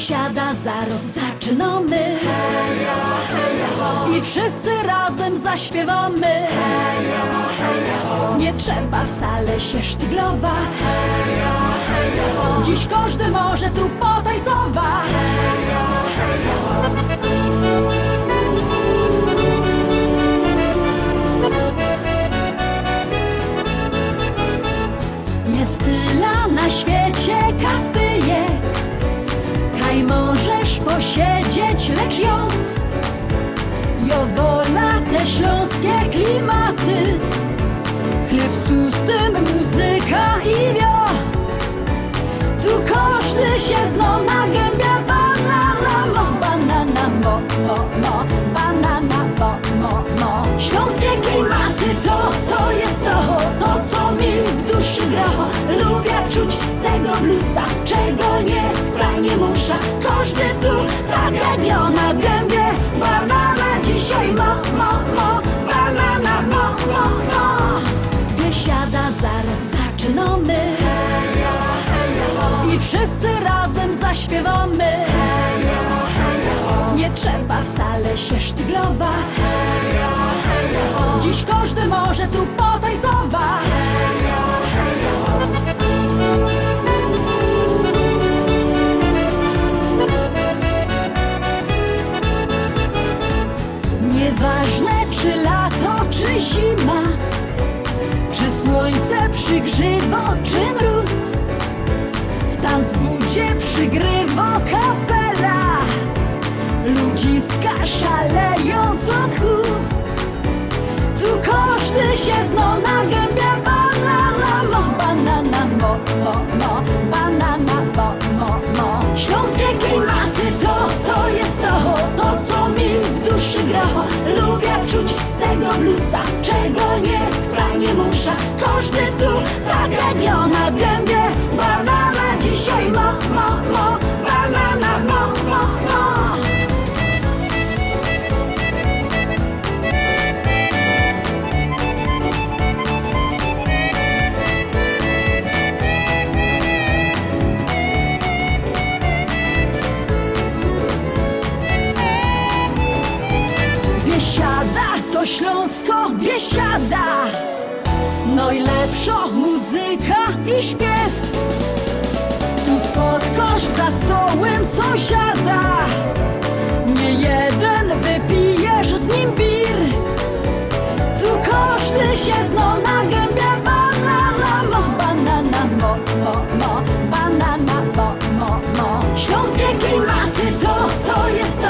Biesiada, zaraz zaczynamy. Heja, heja, ho. I wszyscy razem zaśpiewamy. Heja, heja, ho. Nie trzeba wcale się sztyglować. Heja, heja, ho. Dziś każdy może tu potańcować. Heja, heja, ho. Jest tyle na świecie kafyjek, kaj możesz posiedzieć, lecz ją wola te śląskie klimaty. Chleb z tłustym, muzyka i wio. Tu każdy się zna na gębie. Banana mo, banana mo, mo, mo. Banana mo, mo, mo. Śląskie klimaty to jest to co mi w duszy gra. Lubię czuć tego bluesa, czego nie chce, nie muszę. Każdy tu tak radio na gębie. Banana dzisiaj mo, mo, mo. Banana mo, mo, mo. Biesiada, zaraz zaczynamy. Heja, heja, ho. I wszyscy razem zaśpiewamy. Heja, heja, ho. Nie trzeba wcale się sztyglować. Heja, heja, ho. Dziś każdy może tu potańcować. Heja, heja, ho. Nieważne czy lato, czy zima, czy słońce przygrzywo, czy mróz, w tanzbudzie przygrywa kapela. Ludziska szaleją co tchu. Tu każdy się zna na gębie. Banana mo, banana mo, mo, mo. Banana mo, mo, mo. Śląskie klimaty to jest to co mi w duszy gra. Lubię czuć tego bluesa, czego nie chcę, nie muszę. Każdy tu tak radio na gębie. Banana dzisiaj mo, mo, mo. Banana mo, mo, mo. Biesiada to Śląsko, Biesiada. Najlepsza muzyka i śpiew. Tu spotkasz za stołem sąsiada. Nie jeden wypijesz z nim bir. Tu każdy się zna na gębie. Banana mo, banana mo, mo, mo. Banana mo, mo, mo. Śląskie klimaty to jest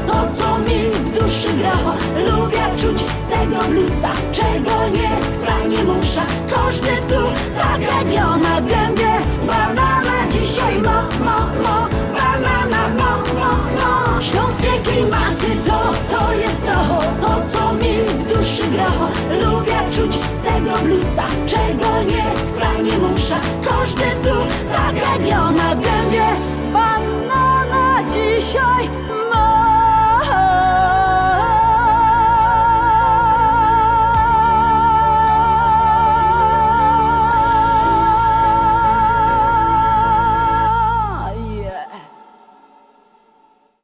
to co mi w duszy gra. Lubię czuć tego bluesa, czego nie chcę, nie muszę. Każdy tu tak radio na gębie. Banana dzisiaj mo, mo, mo. Banana mo, mo, mo. Śląskie klimaty to jest to co mi w duszy gra. Lubię czuć tego bluesa,